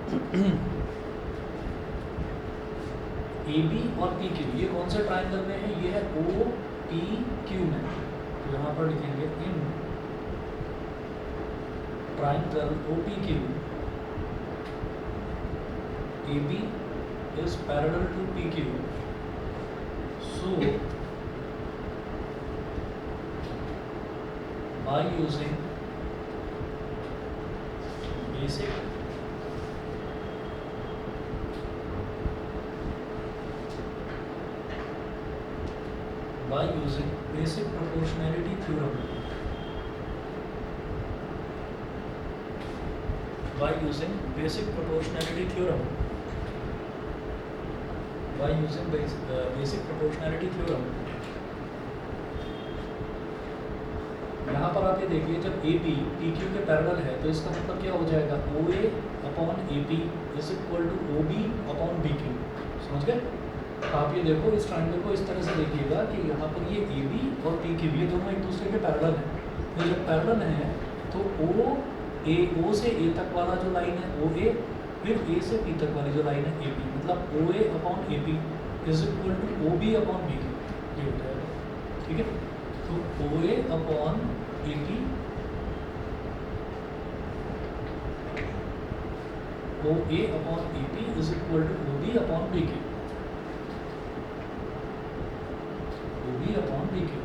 A B और P Q, ये कौन से ट्राइंगल में है? ये है ओ पी क्यू में। तो यहाँ पर लिखेंगे in triangle O P Q A B is parallel to P Q, so by using basic proportionality theorem, by using basic proportionality theorem यहाँ पर आप ये देखिए, जब ए बी पी क्यू के पैरेलल है तो इसका मतलब क्या हो जाएगा? O A upon A P is equal to O B upon B Q. समझ गए? आप ये देखो, इस ट्राइंगल को इस तरह से देखिएगा कि यहाँ पर ये ए बी और पी क्यू ये दोनों एक दूसरे के पैरेलल हैं। तो जब पैरेलल हैं तो ओ से ए तक वाला जो लाइन है ओ ए, फिर ए से पी तक वाली जो लाइन है ए पी, मतलब O A upon A P is equal to O B upon B Q, ये हो जाएगा। ठीक है, तो O A upon A P, O A upon A P is equal to O B upon B Q, O B upon B Q.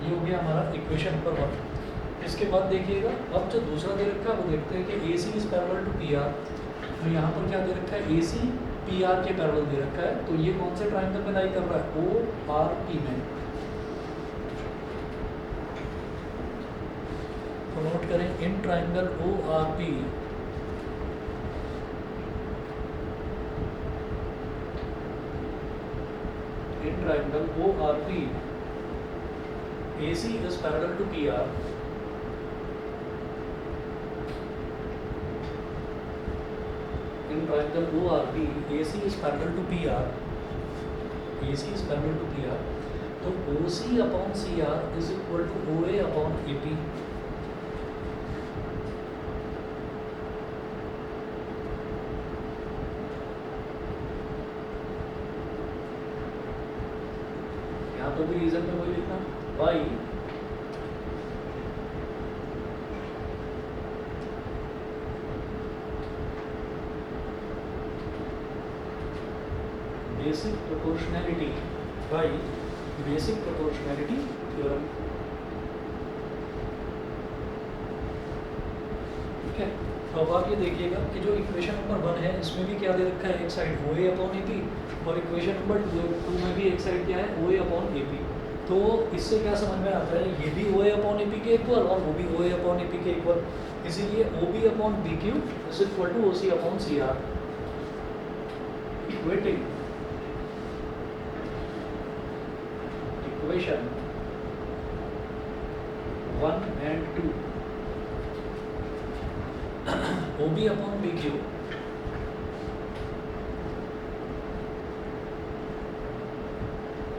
ये हो गया हमारा इक्वेशन नंबर 1। इसके बाद देखिएगा, अब जो दूसरा दे रखा है वो देखते हैं कि A C is parallel to P R. तो यहाँ पर क्या दे रखा है? ए सी पी आर के पैरेलल दे रखा है। तो ये कौन से ट्राइंगल में लाई कर रहा है? ओ आर पी में। तो नोट करें, in triangle O R P AC is parallel to PR. In triangle ORP, AC is parallel to PR. तो OC upon CR is equal to OA upon AP. तो भी रीजन में वही लिखना, by basic proportionality theorem. ठीक है, तो अब आप ये देखिएगा कि जो इक्वेशन नंबर 1 है इसमें भी क्या दे रखा है? एक साइड OA अपॉन AP, और इक्वेशन नंबर 2 में भी एक साइड क्या है? OA upon AP। तो इससे क्या समझ में आता है? ये भी OA अपॉन AP के इक्वल और वो भी OA अपॉन AP के इक्वल, इसीलिए OB upon BQ is equal to OC upon CR। Equating equation 1 and 2, OB upon BQ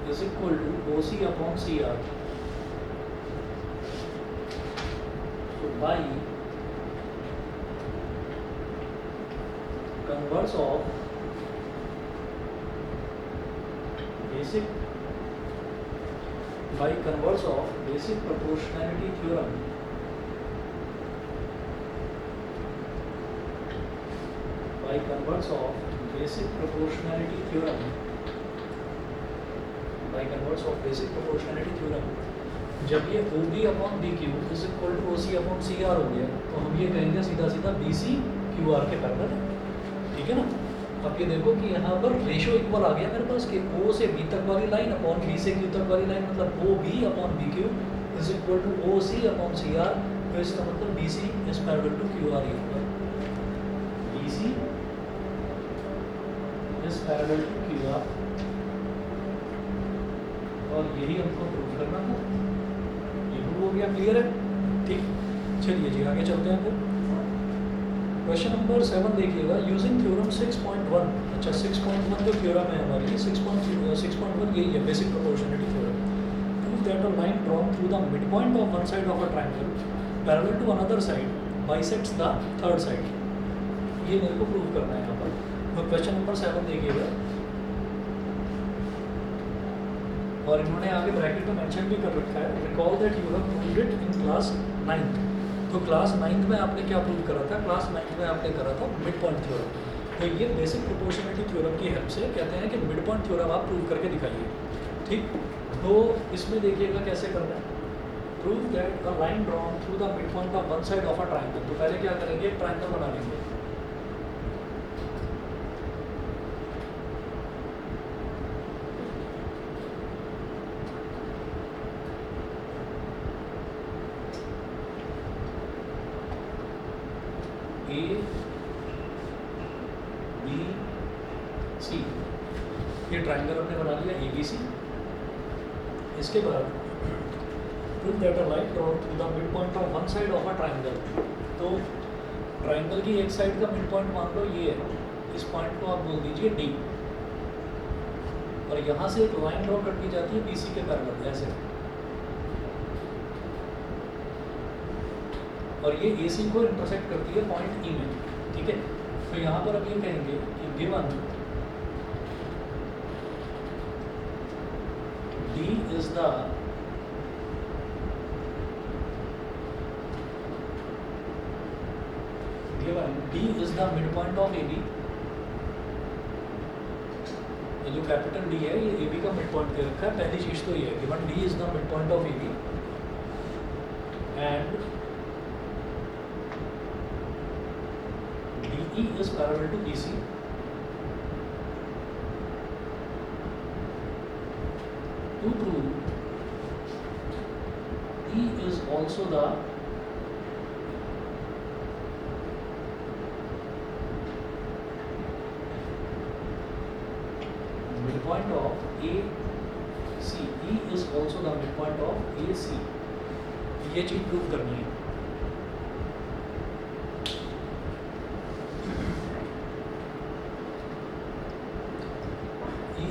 is equal to OC upon CR. So by converse of basic proportionality theorem, जब ये OB upon BQ is equal to OC upon CR हो गया तो हम ये कहेंगे सीधा सीधा BC QR के पैरेलल है। ठीक है ना? अब ये देखो कि यहाँ पर रेशो इक्वल आ गया मेरे पास कि O से B तक वाली लाइन अपॉन B से Q तक वाली लाइन, मतलब OB upon BQ is equal to OC upon CR। तो इसका मतलब BC is parallel to QR ही होगा, BC is parallel to QR, और यही हमको प्रूव करना था। ये प्रूव हो गया, क्लियर है? ठीक, चलिए जी आगे चलते हैं फिर। क्वेश्चन नंबर 7 देखिएगा, यूजिंग थ्योरम 6.1। अच्छा, 6.1 जो थ्योरम है हमारी 6.1 यही है, basic proportionality theorem. Prove that a line drawn through the mid point of one side of a triangle parallel to another side bisects the third side. ये मेरे को प्रूव करना है यहाँ पर। तो क्वेश्चन नंबर 7 देखिएगा, और इन्होंने आगे ब्रैकेट में मेंशन भी कर रखा है, recall that you have proved it in class 9th। तो क्लास 9th में आपने क्या प्रूव करा था? क्लास 9th में आपने करा था मिड पॉइंट थ्योरम। तो ये बेसिक प्रोपोर्शनलिटी थ्योरम की हेल्प से कहते हैं कि मिड पॉइंट थ्योरम आप प्रूव करके दिखाइए। ठीक, तो इसमें देखिएगा कैसे करना है। Prove that a line drawn through the mid point of one side of a triangle. तो पहले क्या करेंगे, एक ट्राइंगल बना लेंगे। ए बी सी, ये ट्राइंगल हमने बना लिया ए बी सी। इसके बाद prove that a line drawn through the mid point of one side of a triangle. तो ट्राइंगल की एक साइड का मिड पॉइंट मान लो ये है, इस पॉइंट को आप बोल दीजिए डी, और यहाँ से एक लाइन ड्रॉ कर दी जाती है बी सी के पैरेलल ऐसे, और ये ए सी को इंटरसेक्ट करती है पॉइंट ई में। ठीक है, तो यहाँ पर अब ये कहेंगे कि given D is the mid point of A B. जो कैपिटल डी है ये ए बी का मिड पॉइंट दे रखा है। पहली चीज तो ये है, given D is the mid point of A B and DE is parallel to BC. To prove E is also the midpoint of AC. E is also the midpoint of AC. ये चीज prove करनी है।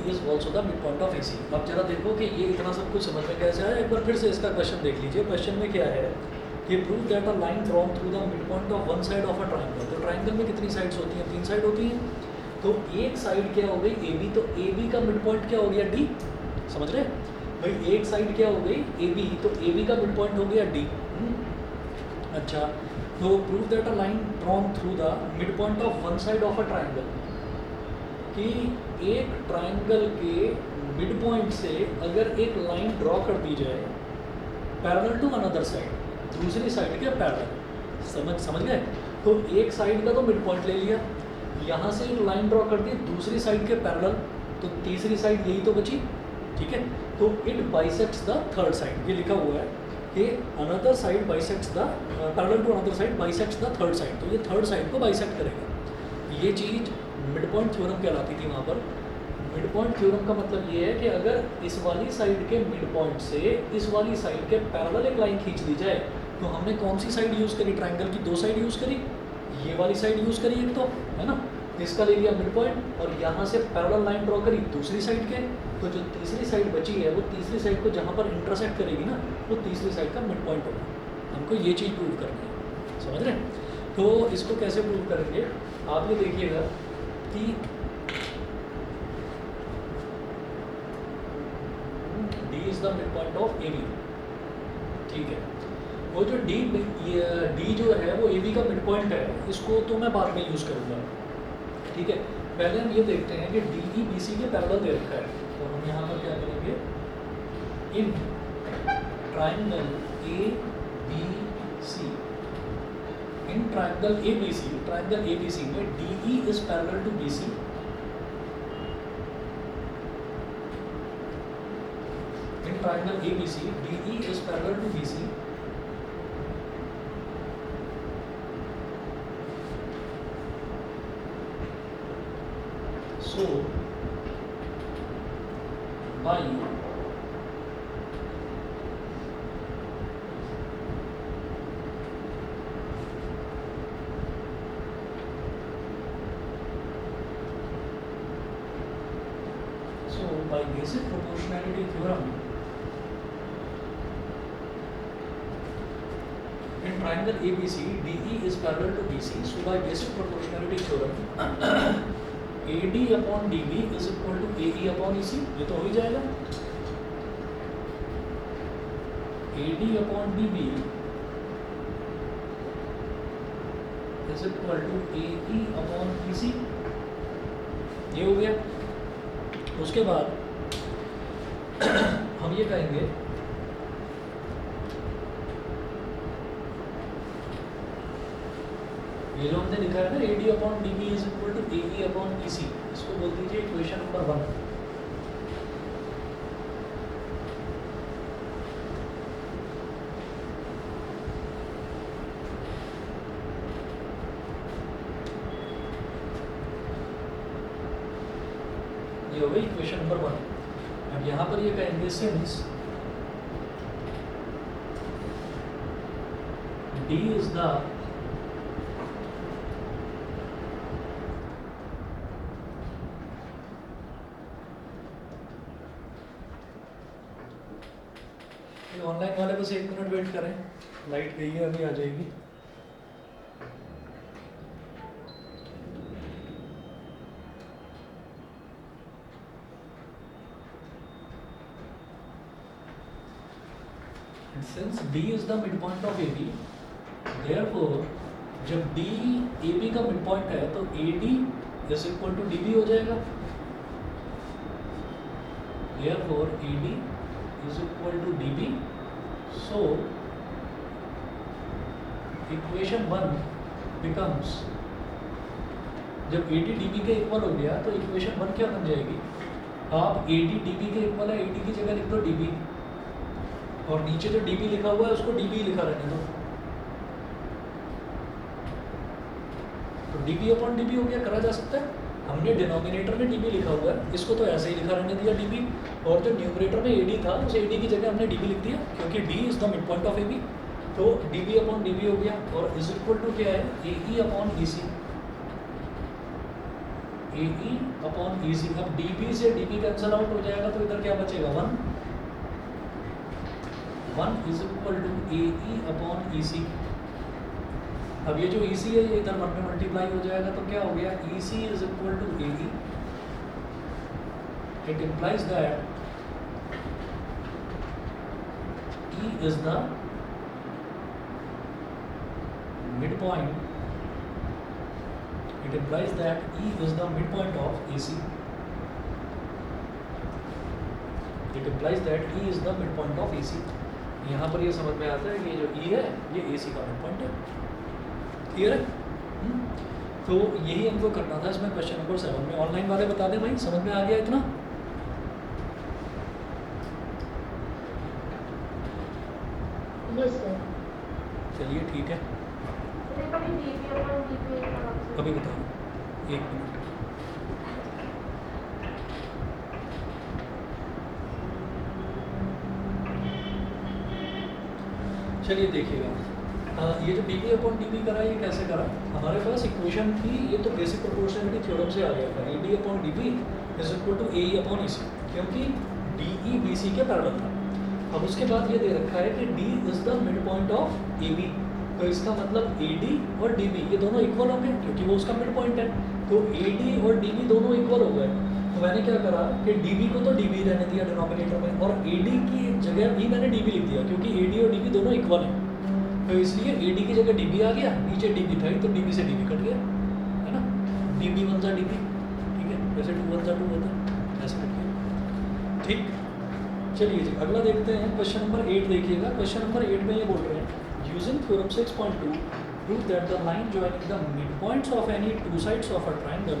Is also the mid point of AC। अब जरा देखो कि ये इतना सब कुछ समझ में कैसे आया। एक बार फिर से इसका क्वेश्चन देख लीजिए। क्वेश्चन में क्या है कि prove that a line drawn through the mid point of one side of a triangle. तो ट्राइंगल में कितनी साइड्स होती हैं? 3 साइड होती हैं। तो एक साइड क्या हो गई AB, तो AB का मिड पॉइंट क्या हो गया D। समझ रहे भाई, एक साइड क्या हो गई AB, तो AB का मिड पॉइंट हो गया D। अच्छा, तो prove that a line drawn through the mid point of one side of a triangle, कि एक ट्राइंगल के मिड पॉइंट से अगर एक लाइन ड्रॉ कर दी जाए पैरेलल टू अनदर साइड, दूसरी साइड के पैरेलल। समझ गए? तो एक साइड का तो मिड पॉइंट ले लिया, यहाँ से एक लाइन ड्रॉ कर दी दूसरी साइड के पैरेलल, तो तीसरी साइड यही तो बची। ठीक है, तो it bisects the third side. ये लिखा हुआ है कि another side bisects the parallel to another side bisects the third side. तो ये थर्ड साइड को बाइसेक्ट करेगा। ये चीज़ मिड पॉइंट थ्योरम कहलाती थी वहाँ पर। मिड पॉइंट थ्योरम का मतलब ये है कि अगर इस वाली साइड के मिड पॉइंट से इस वाली साइड के पैरेलल एक लाइन खींच दी जाए, तो हमने कौन सी साइड यूज़ करी? ट्राइंगल की 2 साइड यूज़ करी, ये वाली साइड यूज़ करी एक, तो है ना, इसका ले लिया मिड पॉइंट, और यहाँ से पैरेलल लाइन ड्रॉ करी दूसरी साइड के। तो जो तीसरी साइड बची है वो तीसरी साइड को जहाँ पर इंटरसेक्ट करेगी ना, वो तीसरी साइड का मिड पॉइंट होगा। हमको ये चीज़ प्रूव करनी है। समझ रहे हैं? तो इसको कैसे प्रूव करेंगे आप ये देखिएगा कि D is the mid point of AB। ठीक है, वो जो D जो है वो AB का मिड पॉइंट है, इसको तो मैं बाद में यूज़ करूँगा। ठीक है, पहले हम ये देखते हैं कि DE BC के पैरेलल दे रखा है। तो हम यहाँ पर क्या करेंगे, in triangle ABC, in triangle ABC में DE is parallel to BC, in triangle ABC, DE is parallel to BC. So, by basic proportionality theorem, in in triangle ABC, DE is parallel to BC. So by basic proportionality theorem, AD upon DB is equal to AE upon EC. ये तो हो ही जाएगा. AD upon DB is equal to AE upon EC. ये हो गया. उसके बाद हम ये कहेंगे ये जो हमने लिखा है ना AD upon DB is equal to AE upon EC, इसको बोल दीजिए इक्वेशन नंबर 1. ये हो गई इक्वेशन नंबर 1. अब यहाँ पर ये कहेंगे since D is the online वाले बस 1 मिनट वेट करें, लाइट गई है, अभी आ जाएगी. Since D is the midpoint of AB, therefore जब D AB का midpoint है तो AD is equal to DB हो जाएगा. Therefore AD is equal to DB. So equation 1 becomes, जब AD DB के इक्वल हो गया तो इक्वेशन 1 क्या बन जाएगी? आप AD DB के इक्वल है, AD की जगह लिख दो DB, और नीचे जो DB लिखा हुआ है उसको DB लिखा रहने दो. तो DB अपॉन DB हो गया, करा जा सकता है. हमने डिनोमिनेटर में DB लिखा हुआ है, इसको तो ऐसे ही लिखा रहने दिया DB, और जो न्यूमरेटर में AD था उस AD की जगह हमने DB लिख दिया, क्योंकि D is the mid point of AB. तो DB अपॉन DB हो गया, और इज इक्वल टू क्या है? AE upon EC. AE upon EC. अब DB से DB कैंसल आउट हो जाएगा तो इधर क्या बचेगा? 1 is equal to AE upon EC. अब ये जो EC है ये इधर 1 में मल्टीप्लाई हो जाएगा, तो क्या हो गया? EC is equal to AE. It implies that E is the midpoint. It implies that E is the midpoint of AC. It implies that E is the midpoint of AC. यहाँ पर ये समझ में आता है कि ये जो E है ये AC का midpoint है. क्लियर है? तो यही हमको करना था इसमें क्वेश्चन नंबर 7 में. ऑनलाइन वाले बता दें भाई, समझ में आ गया इतना? चलिए ठीक है, अभी बताओ 1 मिनट. चलिए देखिएगा, ये जो DB अपॉन DB करा ये कैसे करा? हमारे पास इक्वेशन थी, ये तो बेसिक प्रोपोर्शनलिटी थ्योरम से आ गया था. AD upon DB is equal to AE upon EC, क्योंकि DE BC के पैरेलल था. अब उसके बाद ये दे रखा है कि D is the mid point of AB, तो इसका मतलब AD और DB ये दोनों इक्वल होंगे, क्योंकि वो उसका मिड पॉइंट है. तो AD और DB दोनों इक्वल हो गए. तो मैंने क्या करा कि DB को तो DB रहने दिया डिनोमिनेटर में, और AD की जगह भी मैंने DB लिख दिया, क्योंकि AD और DB दोनों इक्वल हैं. तो इसलिए AD की जगह DB आ गया, नीचे DB था तो DB से DB कट गया, है ना? DB 1 जा DB, ठीक है? वैसे 2 1 जा 2 होता है, ऐसे कट गया. ठीक, चलिए जी अगला देखते हैं. क्वेश्चन नंबर 8 देखिएगा. क्वेश्चन नंबर 8 में ये बोल रहे हैं, using theorem 6.2 prove that the line joining the mid points of any two sides of a triangle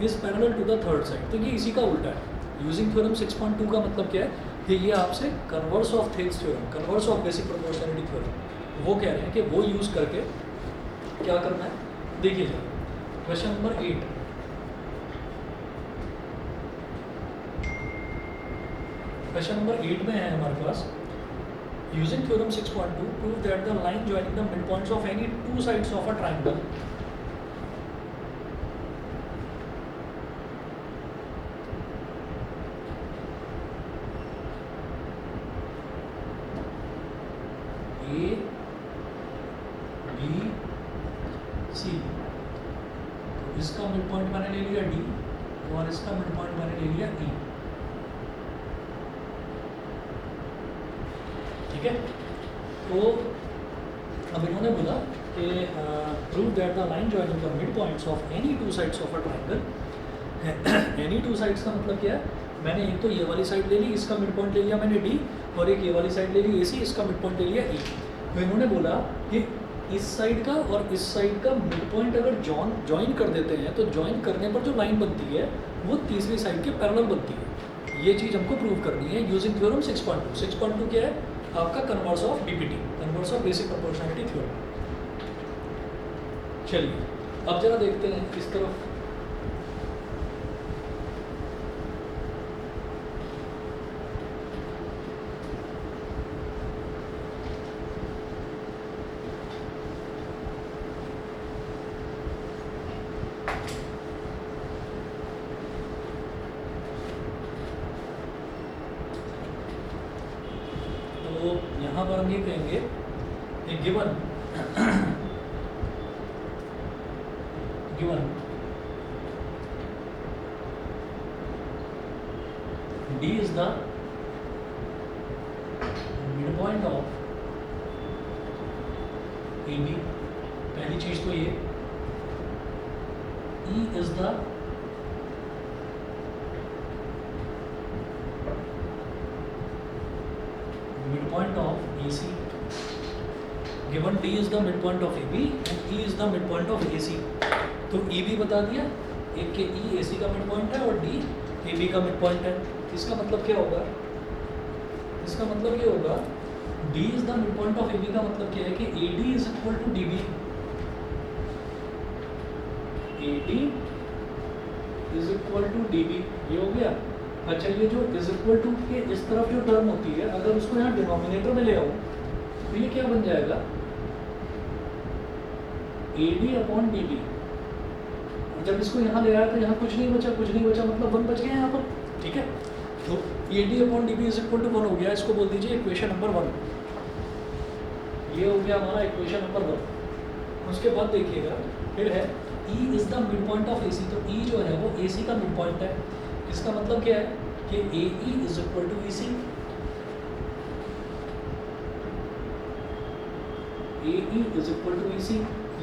is parallel to the third side. तो ये इसी का उल्टा है. यूजिंग थ्योरम 6.2 का मतलब क्या है कि ये आपसे converse of Thales theorem, converse of basic proportionality theorem, वो कह रहे हैं कि वो यूज़ करके क्या करना है. देखिए क्वेश्चन नंबर 8. क्वेश्चन नंबर 8 में है हमारे पास, using theorem 6.2 prove that the line joining the mid points of any two sides of a triangle A mid point मैंने ले लिया डी और इसका मिड पॉइंट मैंने ले लिया ई। ठीक है, तो अब इन्होंने बोला कि prove that the line joining the mid points of any two sides of a triangle. Any two sides का मतलब क्या है, मैंने एक तो ये वाली साइड ले ली, इसका मिड पॉइंट ले लिया मैंने डी, और एक ये वाली साइड ले ली AC, इसका मिड पॉइंट ले लिया ई। तो इन्होंने बोला कि इस साइड का और इस साइड का मिड पॉइंट अगर ज्वाइन कर देते हैं तो ज्वाइन करने पर जो लाइन बनती है वो तीसरी साइड के पैरेलल बनती है। ये चीज़ हमको प्रूव करनी है यूजिंग थ्योरम 6.2। 6.2 क्या है आपका? Converse of BPT, converse of basic proportionality theorem. चलिए अब जरा देखते हैं इस तरफ। तो यहाँ पर हम ये कहेंगे कि given D is the midpoint of AB, पहली चीज तो ये। E is the midpoint of AC, given D is the midpoint of AB and E is the midpoint of AC। तो EB बता दिया, एक के E AC का मिड है और D AB का मिड है। इसका मतलब क्या होगा? इसका मतलब ये होगा D is the mid point of AB का मतलब क्या है कि AD is equal to DB। AD is equal to DB, ये हो गया। अच्छा, ये जो इज इक्वल टू के इस तरफ जो टर्म होती है, अगर उसको यहाँ डिनोमिनेटर में ले आऊँ तो ये क्या बन जाएगा? AD upon DB। जब इसको यहाँ ले आया तो यहाँ कुछ नहीं बचा, मतलब 1 बच गया यहाँ पर। ठीक है, तो AD upon DB is equal to 1 हो गया। इसको बोल दीजिए इक्वेशन नंबर 1। ये हो गया हमारा इक्वेशन नंबर 1। उसके बाद देखिएगा फिर है E is the mid point of AC। तो E जो है वो AC का मिड पॉइंट है। इसका मतलब क्या है कि AE is equal to EC। AE is equal to EC।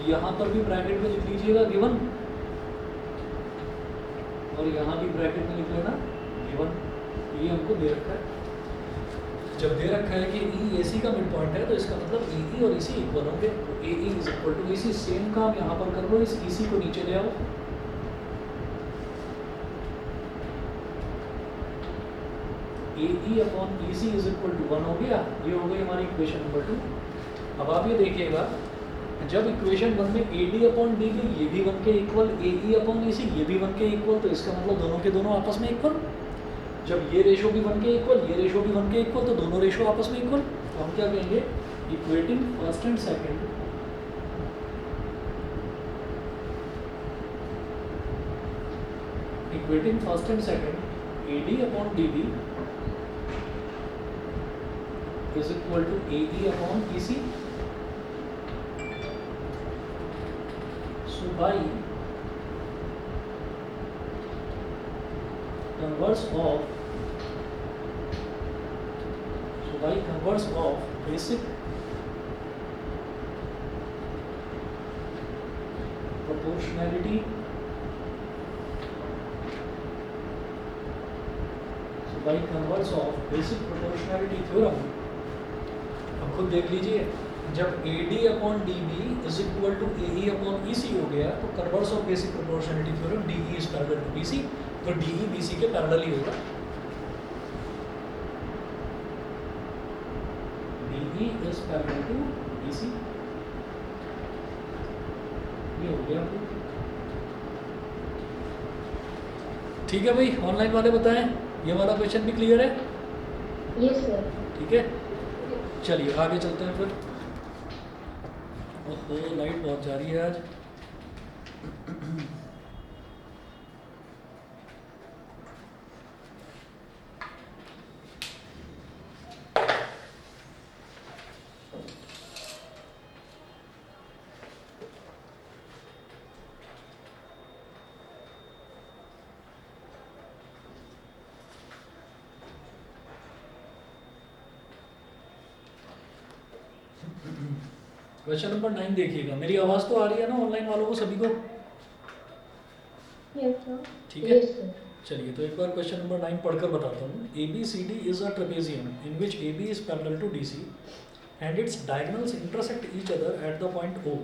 यहाँ पर भी ब्रैकेट में लिख लीजिएगा गिवन, और यहाँ भी ब्रैकेट में लिख लेना गिवन। ये हमको दे रखा है। जब दे रखा है कि E AC का मिड पॉइंट है तो इसका मतलब EE और EC इक्वल होंगे। तो AE is equal to EC। Same काम यहाँ पर कर लो, इस EC को नीचे ले आओ। AE upon EC is equal to 1 हो गया। ये हो गई हमारी इक्वेशन नंबर 2। अब आप ये देखिएगा, जब इक्वेशन 1 में AD अपॉन DB ये भी 1 के इक्वल, AE अपॉन EC ये भी 1 के इक्वल, तो इसका मतलब दोनों के दोनों आपस में इक्वल। जब ये रेशो भी 1 के इक्वल, ये रेशो भी 1 के इक्वल, तो दोनों रेशो आपस में इक्वल। तो हम क्या कहेंगे? Equating first and second, equating first and second AD upon DB is equal to AE upon EC। So by converse of basic proportionality, theorem, अब खुद देख लीजिए, जब AD upon DB is equal to AE upon EC हो गया तो converse of basic proportionality theorem DE is parallel to BC, तो DE BC के पैरेलल ही होगा। DE is parallel to BC, ये हो गया। ठीक है भाई, ऑनलाइन वाले बताएं ये वाला क्वेश्चन भी क्लियर है? Yes sir. ठीक है, चलिए आगे चलते हैं फिर। ओहो, लाइट बहुत जा रही है आज। क्वेश्चन नंबर 9 देखिएगा, मेरी आवाज़ तो आ रही है ना ऑनलाइन वालों को सभी को? Yes, sir. ठीक है, Yes, sir. चलिए तो एक बार क्वेश्चन नंबर 9 पढ़कर बताता हूँ। A B C D is a trapezium in which A B is parallel to D C and its diagonals intersect each other at the point O.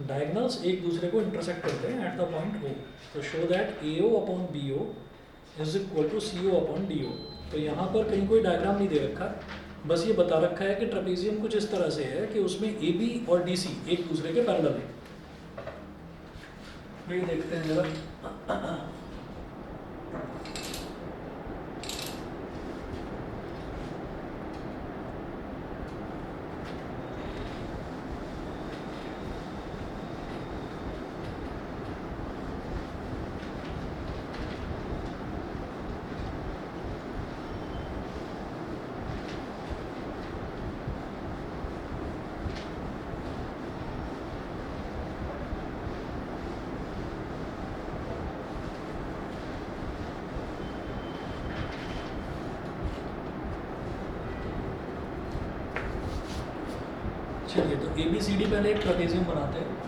Diagonals एक दूसरे को intersect करते हैं एट द पॉइंट ओ। तो show that A O upon B O is equal to C O upon D O. तो यहाँ पर कहीं कोई डायग्राम नहीं दे रखा, बस ये बता रखा है कि ट्रेपेजियम कुछ इस तरह से है कि उसमें ए बी और डी सी एक दूसरे के पैरेलल है। ये देखते हैं जरा। चलिए तो ए बी सी डी पहले एक ट्रेपेजियम बनाते हैं।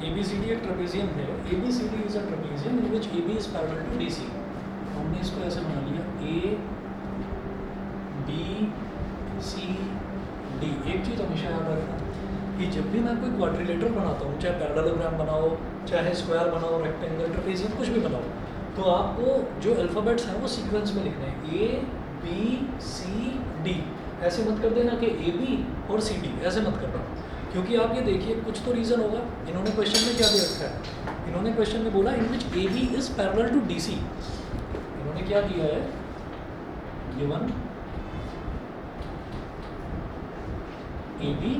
ABCD एक ट्रेपेजियम है। ABCD is a trapezium in which AB is parallel to DC। हमने इसको ऐसे बना लिया A B C D। एक चीज़ हमेशा याद रखना कि जब भी मैं कोई क्वाड्रिलेटरल बनाता हूँ, चाहे पैरेललोग्राम बनाओ, चाहे स्क्वायर बनाओ, रेक्टेंगल, ट्रेपेजियम, कुछ भी बनाओ, तो आपको जो अल्फ़ाबेट्स हैं वो सीक्वेंस में लिखने हैं। A B C D। ऐसे मत कर देना कि AB और CD, ऐसे मत करना, क्योंकि आप ये देखिए कुछ तो रीज़न होगा। इन्होंने क्वेश्चन में क्या दे रखा है? इन्होंने क्वेश्चन में बोला in which A B is parallel to D C. इन्होंने क्या दिया है? Given A B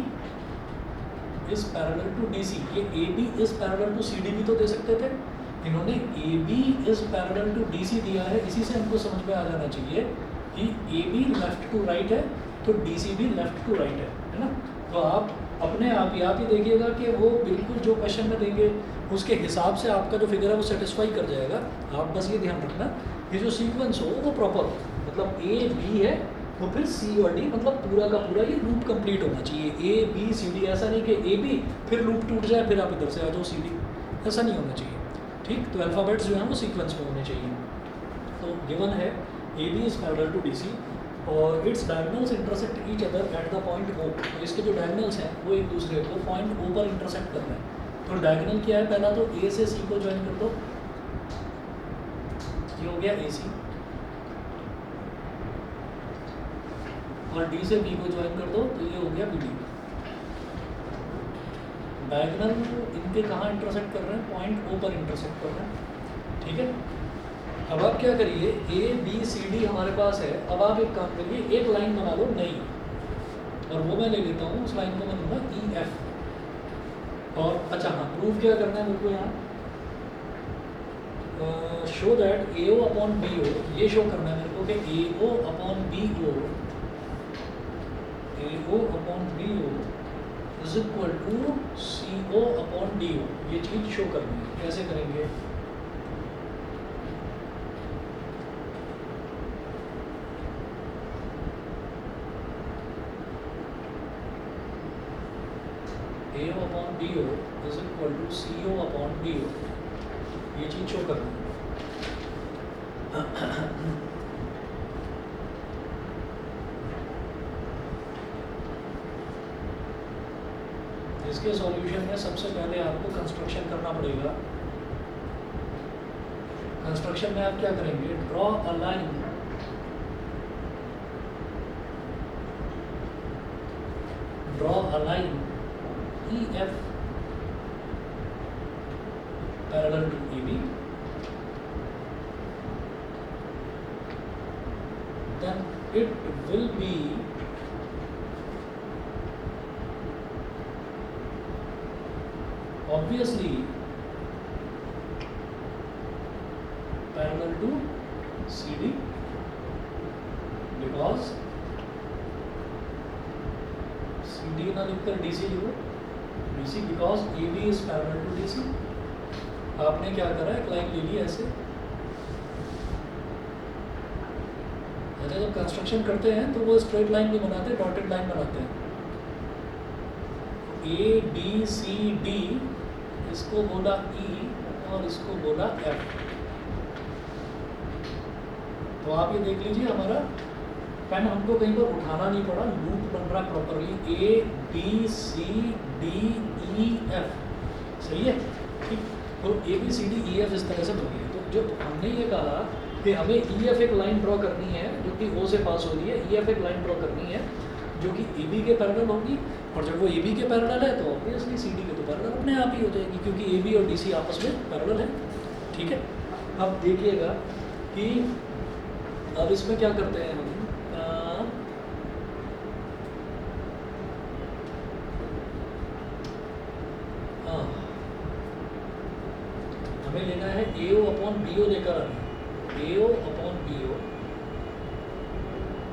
is parallel to D C. ये A B is parallel to C D भी तो दे सकते थे। इन्होंने A B is parallel to D C दिया है। इसी से हमको समझ में आ जाना चाहिए कि A B left to right है तो डी सी भी लेफ्ट टू राइट है ना? तो आप अपने आप ही देखिएगा कि वो बिल्कुल जो क्वेश्चन में देंगे उसके हिसाब से आपका जो फिगर है वो सेटिस्फाई कर जाएगा। आप बस ये ध्यान रखना ये जो सीक्वेंस हो वो प्रॉपर हो, मतलब ए बी है तो फिर सी और डी, मतलब पूरा का पूरा ये लूप कंप्लीट होना चाहिए। ए बी सी डी, ऐसा नहीं कि ए बी फिर लूप टूट जाए फिर आप इधर से आ जाओ सी डी, ऐसा नहीं होना चाहिए। ठीक, तो अल्फ़ाबेट्स जो हैं वो सीक्वेंस में होने चाहिए। तो गिवन है A B is parallel to D C और its diagonals intersect each other at the point O. तो इसके जो डायगनल्स हैं वो एक दूसरे को पॉइंट ओ पर इंटरसेक्ट कर रहे हैं। तो डायगनल क्या है? पहला तो ए से सी को ज्वाइन कर दो, ये हो गया ए सी, और डी से बी को ज्वाइन कर दो तो ये हो गया बी डी। डायगनल इनके कहाँ इंटरसेक्ट कर रहे हैं? पॉइंट ओ पर इंटरसेक्ट कर रहे हैं। ठीक है, अब आप क्या करिए, ए बी सी डी हमारे पास है। अब आप एक काम करिए, एक लाइन बना लो नई, और वो मैं ले लेता हूँ, उस लाइन को मैं लूँगा ई एफ। और अच्छा हाँ, प्रूव क्या करना है मेरे को यहाँ? Show that A O upon B O, ये शो करना है मेरे को कि A O upon B O, A O upon B O is equal to C O upon D O. ये चीज़ शो करनी है। कैसे करेंगे? A O upon B O is equal to C O upon D O, ये चीज़ show करनी है। इसके सॉल्यूशन में सबसे पहले आपको कंस्ट्रक्शन करना पड़ेगा। कंस्ट्रक्शन में आप क्या करेंगे? Draw a line, draw a line E F parallel to A B, then it will be obviously parallel to CD because CD ना लिखकर DC लिखो, DC because AB is parallel to DC। आपने क्या करा, एक लाइन ले ली ऐसे। अच्छा, जब कंस्ट्रक्शन करते हैं तो वो स्ट्रेट लाइन नहीं बनाते, डॉटेड लाइन बनाते हैं। A B C D, इसको बोला E और इसको बोला F। तो आप ये देख लीजिए, हमारा पेन हमको कहीं पर उठाना नहीं पड़ा, लूप बन रहा properly. A B C D E F, सही है, ठीक। तो A B C D E F इस तरह से बन गई। तो जो हमने ये कहा कि हमें E F एक लाइन ड्रॉ करनी है जो कि O से पास हो रही है, E F एक लाइन ड्रॉ करनी है जो कि ए बी के पैरेलल होगी, और जब वो ए बी के पैरेलल है तो ऑब्वियसली सी डी के तो पैरेलल अपने आप ही हो जाएगी, क्योंकि ए बी और डी सी आपस में पैरेलल है, ठीक है। अब देखिएगा कि अब इसमें क्या करते हैं हम, हमें लेना है ए ओ अपॉन बी ओ लेकर आना है, ए ओ अपॉन बी ओ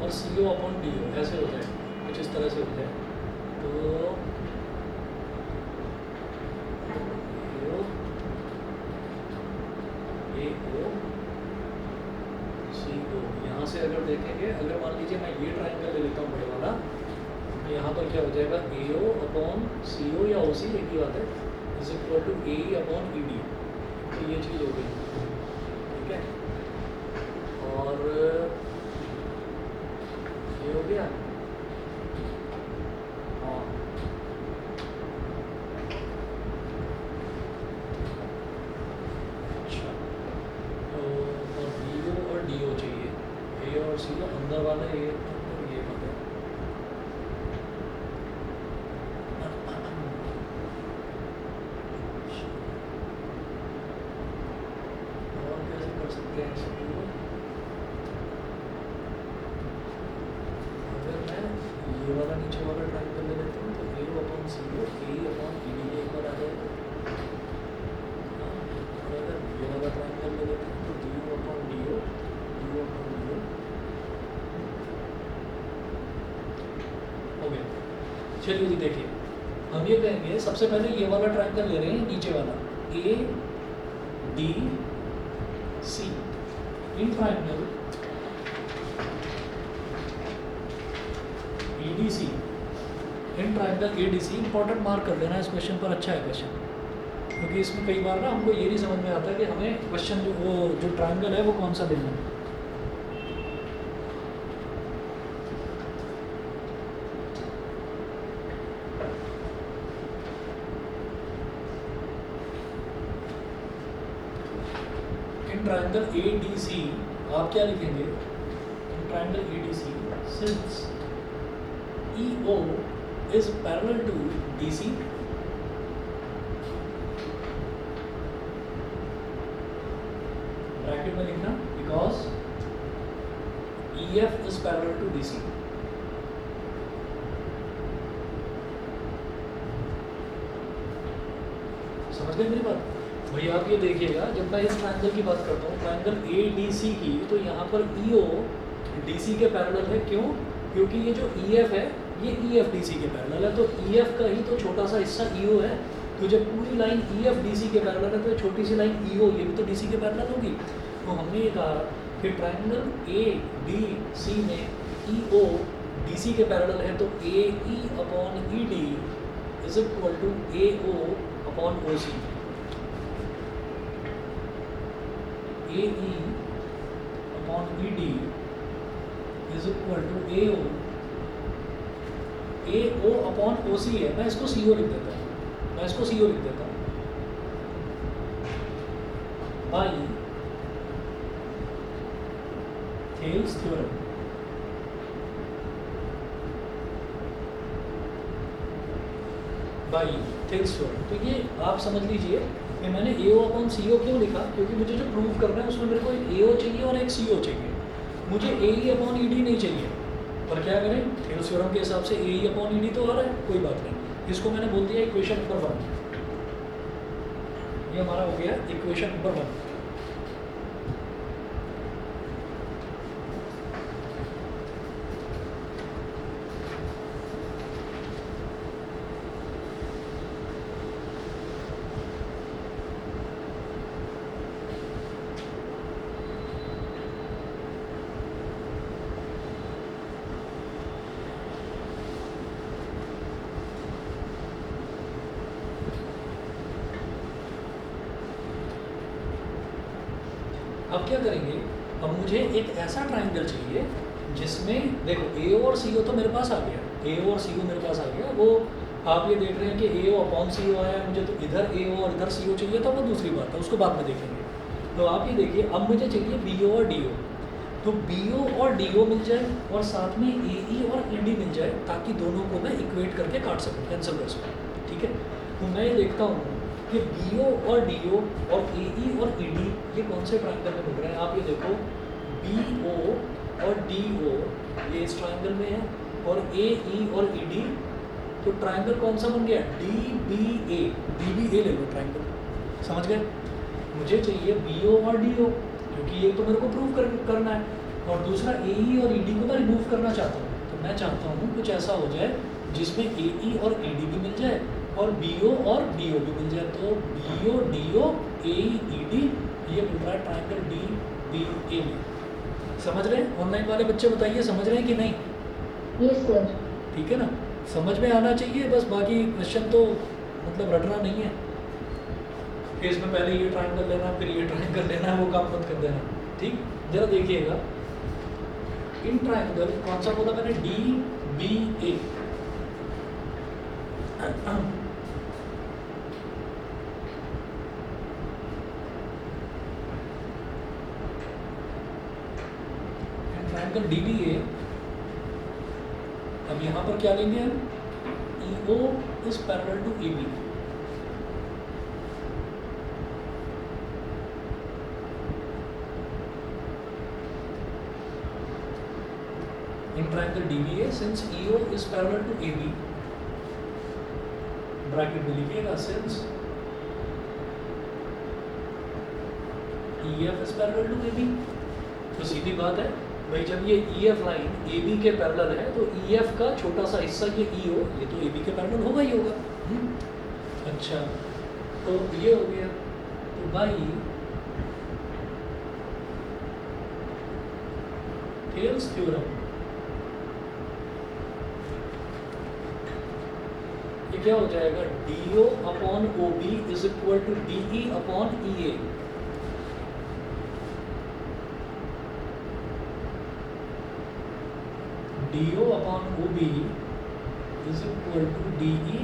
और सी ओ अपॉन डी ओ, ऐसे हो जाए कुछ इस तरह से हो जाए। तो ए ओ सी ओ, यहाँ से अगर देखेंगे, अगर मान लीजिए मैं ये ट्राइंगल ले लेता हूँ बड़े वाला, तो यहाँ पर क्या हो जाएगा, ए ओ अपॉन सी ओ या ओ सी एक ही बात है, is equal to A upon E D. तो ये चीज़ हो गई, ठीक है। और ये हो गया, हाँ। अच्छा, तो और बी ओ और डी ओ चाहिए, ए और सी ओ अंदर वाला ये मतलब और कैसे कर सकते हैं इसको, ये वाला नीचे वाला ट्राइंगल ले लेते हैं, तो ए upon C O, A upon E D एक बार आ जाएगा। और अगर ये वाला ट्राइंगल ले लेते हैं तो D O upon D O, D O upon D O हो गया। चलिए जी देखिए, हम ये कहेंगे सबसे पहले ये वाला ट्राइंगल ले रहे हैं, नीचे वाला A D C, in triangle ADC, in triangle ADC, important mark कर लेना इस क्वेश्चन पर, अच्छा है क्वेश्चन, क्योंकि इसमें कई बार ना हमको ये नहीं समझ में आता है कि हमें क्वेश्चन जो ट्राइंगल है वो कौन सा लेना है। इन ट्राइंगल ADC आप क्या लिखेंगे, in triangle ADC since EO is parallel to DC, bracket में लिखना, because EF is parallel to DC। समझ गए मेरी बात? भाई आप ये देखिएगा, जब मैं इस ट्रायंगल की बात करता हूँ, ट्रायंगल ADC की, तो यहाँ पर EO DC के पैरेलल है। क्यों? क्योंकि ये जो EF है ये EF DC के पैरेलल है, तो EF का ही तो छोटा सा हिस्सा EO है। तो जब पूरी लाइन EF DC के पैरेलल है, तो छोटी सी लाइन EO ये भी तो DC के पैरेलल होगी। तो हमने ये कहा कि ट्रायंगल ADC में EO DC के पैरेलल है, तो AE upon ED is equal to AO upon OC। AE upon ED is equal to AO upon OC है। मैं इसको CO लिख देता हूँ, मैं इसको CO लिख देता हूँ by Thales theorem. By Thales theorem. तो ये आप समझ लीजिए कि मैंने AO अपॉन CO क्यों लिखा, क्योंकि मुझे जो प्रूव करना है उसमें मेरे को एक AO चाहिए और एक CO चाहिए। मुझे AE अपॉन ED नहीं चाहिए, पर क्या करें, थेल्स थ्योरम के हिसाब से AE अपॉन ED तो आ रहा है, कोई बात नहीं। इसको मैंने बोल दिया इक्वेशन नंबर 1। ये हमारा हो गया इक्वेशन नंबर 1। अब क्या करेंगे, अब मुझे एक ऐसा ट्राइंगल चाहिए जिसमें देखो ए और सी ओ तो मेरे पास आ गया, ए और सी ओ मेरे पास आ गया। वो आप ये देख रहे हैं कि ए ओ अपॉन सी ओ आया, मुझे तो इधर ए ओ और इधर सी ओ चाहिए था, वो दूसरी बात है, उसको बाद में देखेंगे। तो आप ये देखिए, अब मुझे चाहिए बी ओ और डी ओ। तो बी ओ और डी ओ मिल जाए और साथ में ए ई और ई डी मिल जाए, ताकि दोनों को मैं इक्वेट करके काट सकूँ, कैंसिल कर सकूँ। ठीक है, तो मैं ये देखता हूँ कि बी ओ और डी ओ और ए ई और ई डी ये कौन से ट्राइंगल में मिल रहे हैं। आप ये देखो, बी ओ और डी ओ ये इस ट्राइंगल में है, और ए ई और ई डी, तो ट्राइंगल कौन सा बन गया, डी बी ए। डी बी ए ले लो ट्राइंगल, समझ गए। मुझे चाहिए बी ओ और डी ओ, क्योंकि ये तो मेरे को प्रूव करना है, और दूसरा ए ई और ई डी को मैं रिमूव करना चाहता हूँ। तो मैं चाहता हूँ कुछ ऐसा हो जाए जिसमें ए ई और ई डी भी मिल जाए और बी ओ और डी ओ भी मिल जाए। तो B O D O A E D ये मिल रहा है ट्राइंगल डी बी ए में। समझ रहे हैं? ऑनलाइन वाले बच्चे बताइए, समझ रहे हैं कि नहीं? Yes sir. ठीक है ना, समझ में आना चाहिए बस, बाकी क्वेश्चन तो मतलब रटना नहीं है कि इसमें पहले ये ट्राइंगल लेना फिर ये ट्राइंगल लेना है, वो काम मत कर देना। ठीक, जरा देखिएगा, इन ट्राइंगल कौन सा बोला मैंने, D B A. Triangle D B A, अब यहाँ पर क्या लेंगे हम, E O is parallel to A B. In triangle DBA, since EO is parallel to AB, bracket में लिखिएगा, since EF is parallel to AB, तो सीधी बात है भाई, जब ये EF लाइन AB के पैरेलल है तो EF का छोटा सा हिस्सा ये EO, ये तो AB के पैरेलल होगा ही होगा। अच्छा, तो ये हो गया। तो भाई थेल्स थ्योरम, ये क्या हो जाएगा, D O upon O B is equal to D E upon E A. D O upon O B is equal to D E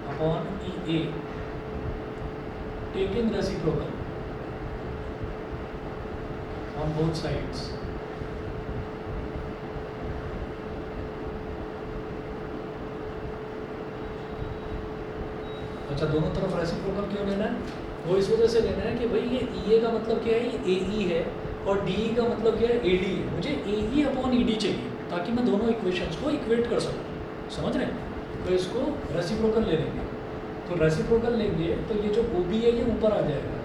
upon E A, taking reciprocal on both sides. अच्छा, दोनों तरफ reciprocal क्यों लेना है, वो इस वजह से लेना है कि भाई ये ई ए का मतलब क्या है, ये ए ई है, और डी ई का मतलब क्या है, ए डी है। मुझे ए ई अपॉन ई डी चाहिए ताकि मैं दोनों इक्वेशंस को इक्वेट कर सकूँ, समझ रहे हैं। तो इसको रेसिप्रोकल ले लेंगे, तो रेसिप्रोकल लेंगे तो ये जो ओ बी है ये ऊपर आ जाएगा,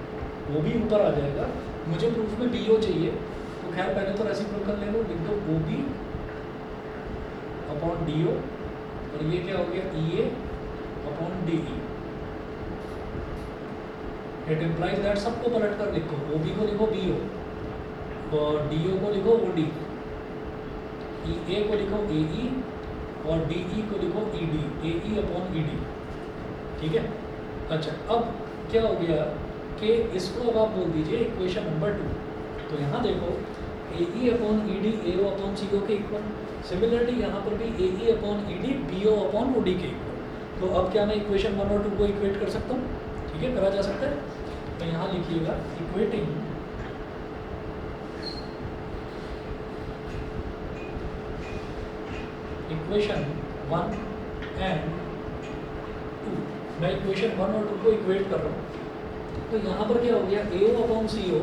ओ बी ऊपर आ जाएगा। मुझे प्रूफ में बी ओ चाहिए, तो खैर पहले तो रेसिप्रोकल ले लो, लिख दो O B upon D O, और ये क्या हो गया, E A upon D E. It implies that सबको पलट कर लिखो, ओ बी को लिखो बी ओ, और डी ओ को लिखो ओ डी, ई ए को लिखो ए ई, और डी ई को लिखो ई D, A E upon E D. ठीक है, अच्छा अब क्या हो गया कि इसको अब आप बोल दीजिए इक्वेशन नंबर 2। तो यहाँ देखो, A E upon E D A O upon C O के इक्वल। सिमिलरली यहाँ पर भी A E upon E D B O upon O D के इक्वल। तो अब क्या मैं इक्वेशन 1 और 2 को इक्वेट कर सकता हूँ? ठीक है, करा जा सकता है। तो यहाँ लिखिएगा, इक्वेटिंग इक्वेशन 1 एंड 2। मैं इक्वेशन 1 और 2 को इक्वेट कर रहा हूँ। तो यहाँ पर क्या हो गया, A O upon C O,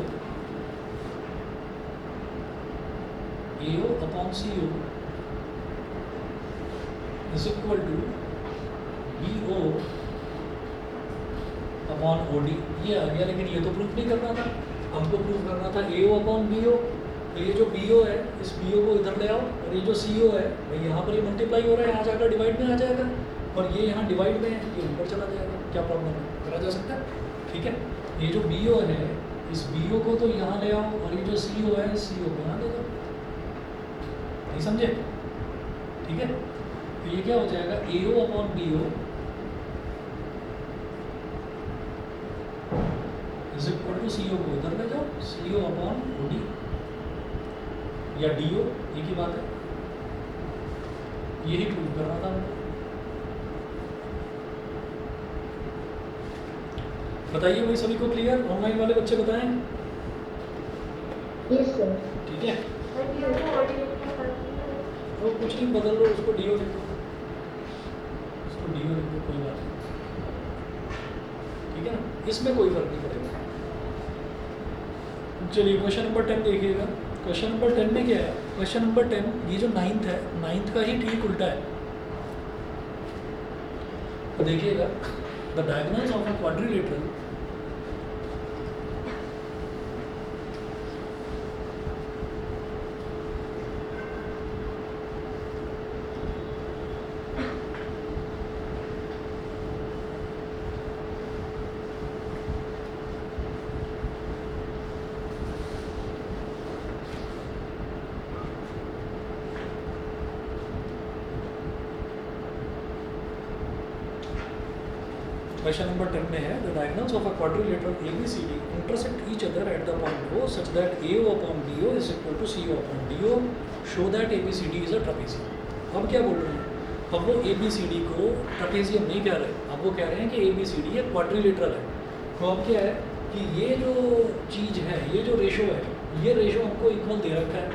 A O upon C O is equal to B O upon O D, ये आ गया। लेकिन ये तो प्रूफ नहीं करना था, हमको प्रूफ करना था ए ओ अपॉन बी ओ। तो ये जो बी ओ है, इस बी ओ को इधर ले आओ, और ये जो सी ओ है भाई यहाँ पर ये मल्टीप्लाई हो रहा है, यहाँ जाकर डिवाइड में आ जाएगा, और ये यहाँ डिवाइड में है, ये ऊपर चला जाएगा। क्या प्रॉब्लम है, करा जा सकता है। ठीक है, ये जो बी ओ है, इस बी ओ को तो यहाँ ले आओ, और ये जो सी ओ है, इस सी ओ को यहाँ ले जाओ। नहीं समझे? ठीक है, तो ये क्या हो जाएगा, A O upon B O is equal to C O को इधर ले जाओ, C O upon O D या डी ओ, एक ही बात है। यही प्रूव करना था हमको। बताइए भाई, सभी को क्लियर? ऑनलाइन वाले बच्चे बताएं। Yes sir. ठीक है, तो कुछ नहीं, बदल लो उसको, डी ओ लिख दो, उसको डी ओ लिख दो, कोई बात नहीं। ठीक है ना, इसमें कोई फर्क नहीं पड़ेगा। चलिए क्वेश्चन नंबर 10 देखिएगा। क्वेश्चन नंबर 10 में क्या है? क्वेश्चन नंबर 10, ये जो 9th है, 9th का ही ठीक उल्टा है। तो देखिएगा, the diagonals of a quadrilateral question number 10 में है, the diagonals of a quadrilateral ABCD intersect each other at the point O such that AO upon BO is equal to CO upon DO, show that ABCD is a trapezium. अब क्या बोल रहे हैं? अब वो ABCD को trapezium नहीं कह रहे, अब वो कह रहे हैं कि ABCD एक क्वाड्रिलेटरल है। तो अब क्या है कि ये जो चीज़ है, ये जो रेशो है, ये रेशो हमको इक्वल दे रखा है,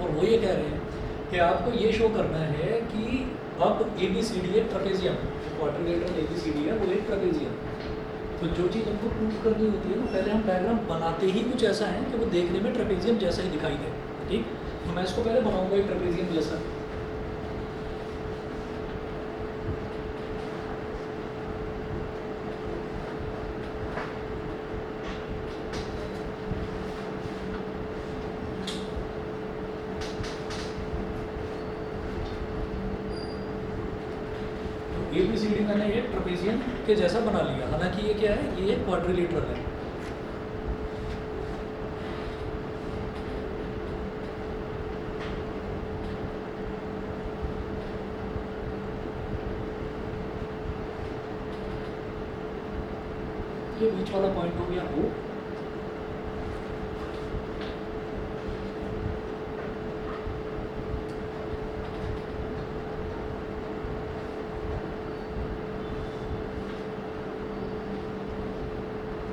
और वो ये कह रहे हैं कि आपको ये शो करना है कि अब ABCD एक ट्रेपेजियम है, क्वाड्रिलेटरल ABCD है, वो एक ट्रेपेजियम। तो जो चीज़ हमको प्रूव करनी होती है ना, पहले हम डायग्राम बनाते ही कुछ ऐसा है कि वो देखने में ट्रेपेजियम जैसा ही दिखाई दे। ठीक, तो मैं इसको पहले बनाऊंगा एक ट्रेपेजियम जैसा। ABCD मैंने एक ट्रेपेजियम के जैसा बना लिया, हालांकि ये क्या है, ये एक क्वाड्रिलेटरल है। ये बीच वाला पॉइंट हो गया O,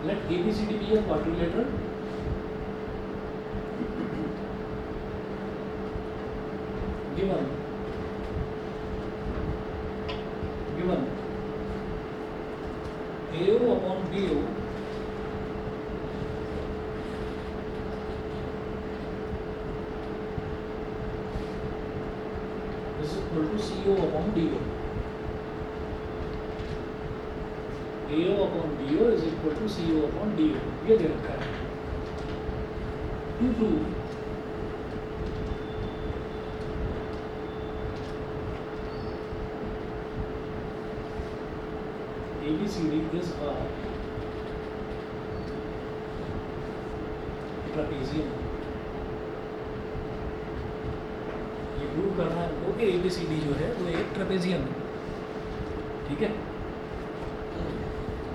let ABCD be a quadrilateral given AO upon BO is equal to CO upon DO. AO upon BO is equal to CO upon DO, ये दे रखा है। To prove ABCD is a trapezium, ये prove करना है हमको कि ABCD जो है वो एक ट्रेपेजियम है। ठीक है,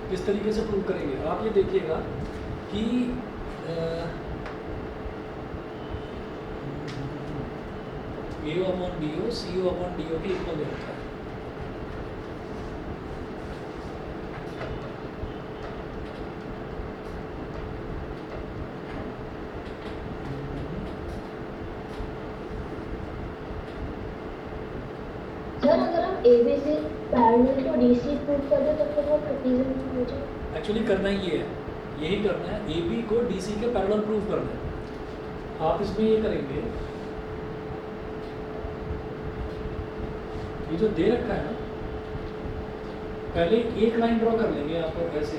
किस तरीके से प्रूव करेंगे आप ये देखिएगा कि AO upon BO CO upon DO के इक्वल दे रखा है। सर अगर हम AB से पैरेलल टू DC प्रूव कर दे तो फिर वो ट्रेपेजियम हो जाए। एक्चुअली करना ही ये है, यही करना है, AB को DC के पैरेलल प्रूव करना है। आप इसमें ये करेंगे, ये जो दे रखा है ना, पहले एक लाइन ड्रॉ कर लेंगे यहाँ पर ऐसे,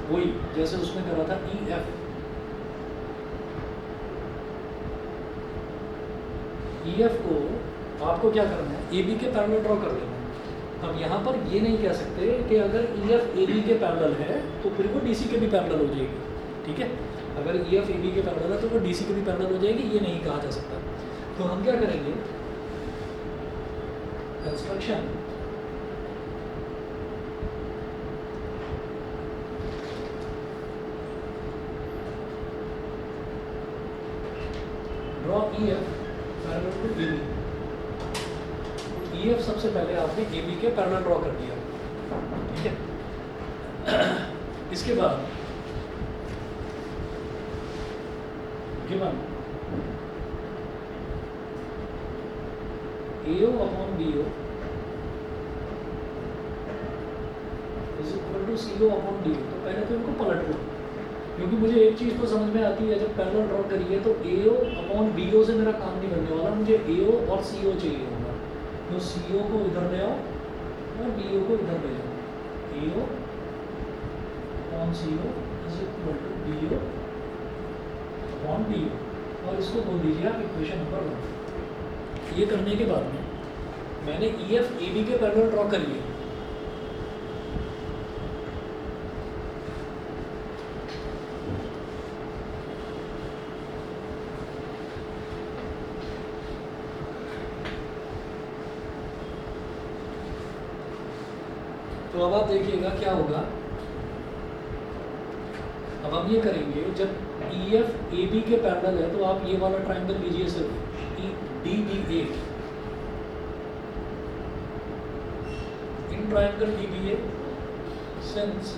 वही जैसे उसने करा था ई एफ। ई एफ को आपको क्या करना है, ए बी के पैरेलल ड्रॉ कर लेना है। अब यहाँ पर ये नहीं कह सकते कि अगर ई एफ ए बी के पैरेलल है तो फिर वो डी सी के भी पैरेलल हो जाएगी, ठीक है। अगर ई एफ ए बी के पैरेलल है तो वो डी सी के भी पैरेलल हो जाएगी, ये नहीं कहा जा सकता। तो हम क्या करेंगे, construction draw E F parallel to A B. E F सबसे पहले आपने ए बी के पैरेलल ड्रॉ कर दिया, ठीक है। इसके बाद given AO upon BO is equal to CO upon DO। तो पहले तो इनको पलट लो, क्योंकि मुझे एक चीज़ तो समझ में आती है, जब पैरेलल ड्रॉ करिए तो AO अपॉन BO से मेरा काम नहीं बनने वाला, मुझे AO और CO चाहिए होगा। तो CO को इधर ले आओ और BO को इधर ले जाओ। AO upon CO is equal to BO upon DO, और इसको बोल दीजिए आप इक्वेशन नंबर 1। ये करने के बाद में मैंने ई एफ ए बी के पैरेलल ड्रॉ कर लिए। तो अब आप देखिएगा क्या होगा। अब हम ये करेंगे, जब ई एफ ए बी के पैरेलल है तो आप ये वाला ट्रायंगल लीजिए, सिर्फ D B A, in triangle D B A since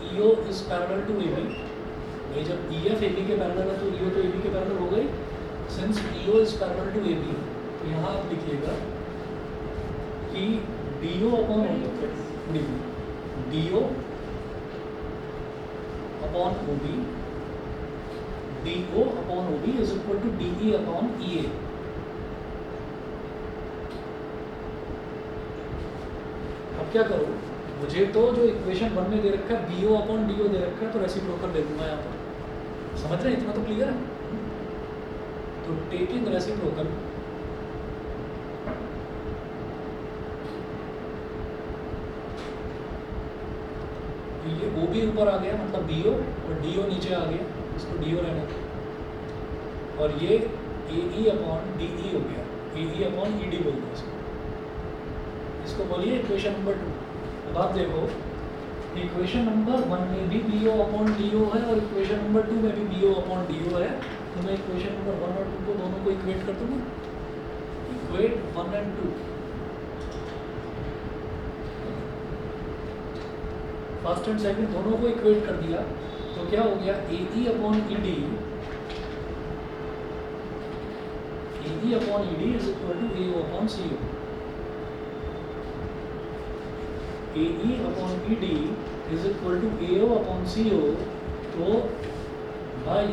EO is parallel to A B. भाई जब ई एफ ए बी के पैरेलल है तो ईओ तो ए बी के पैरेलल हो गई। Since EO is parallel to A B, तो यहाँ आप लिखिएगा कि D O upon D B, D O upon O B, D O upon O B is equal to D E upon E A. अब क्या करो, मुझे तो जो इक्वेशन 1 में दे रखा है B O upon D O दे रखा है, तो रेसिप्रोकल ले लूंगा यहाँ पर। समझ रहे हैं, इतना तो क्लियर है। तो टेकिंग रेसिप्रोकल, ये ओ बी ऊपर आ गया मतलब बी ओ, और डी ओ नीचे आ गया, इसको डी ओ रहना, और ये ए ई अपॉन डी ई हो गया, A E upon E D बोलते हैं इसको। इसको बोलिए इक्वेशन नंबर 2। अब आप देखो, इक्वेशन नंबर 1 में भी B O upon D O है और इक्वेशन नंबर 2 में भी B O upon D O है। तो मैं इक्वेशन नंबर 1 और 2 को दोनों को इक्वेट कर दूँगा, equate 1 and 2। First and second दोनों को इक्वेट कर दिया, तो क्या हो गया, A E upon E D, A E upon E D is equal to A O upon C O. A E upon E D is equal to A O upon C O. तो by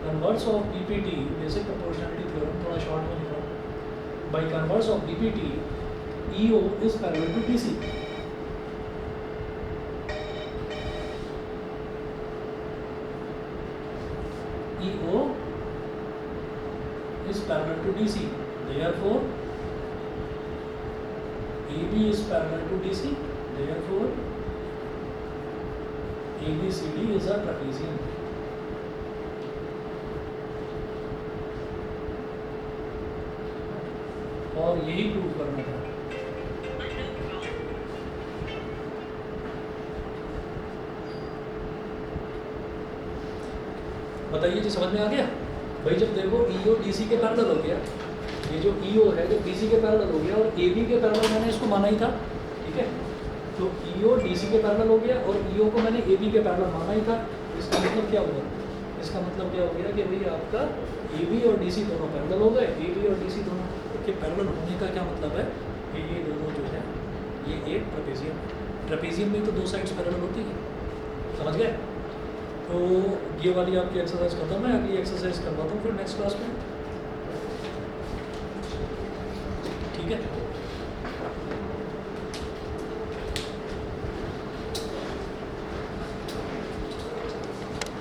converse of BPT, basic proportionality theorem, थोड़ा short में लिखा, by converse of BPT EO is parallel to DC. EO is parallel to DC. Therefore, AB is parallel to DC. Therefore, ABCD is a trapezium. और यही prove करना था। बताइए जी, समझ में आ गया? भाई जब देखो EO DC के पैरेलल हो गया, ये जो EO है जब DC के पैरेलल हो गया और AB के पैरेलल मैंने इसको माना ही था, ठीक है। तो EO DC के पैरेलल हो गया और EO को मैंने AB के पैरेलल माना ही था। इसका मतलब क्या हुआ? इसका मतलब क्या हो गया कि भाई आपका AB और DC दोनों पैरेलल हो गए। AB और DC दोनों के पैरेलल होने का क्या मतलब है कि ये दोनों जो है ये एक ट्रेपेजियम है। ट्रेपेजियम में तो दो साइड्स पैरेलल होती है, समझ गए? तो ये वाली आपकी एक्सरसाइज खत्म है, अगली एक्सरसाइज करवाता हूँ फिर नेक्स्ट क्लास में, ठीक है।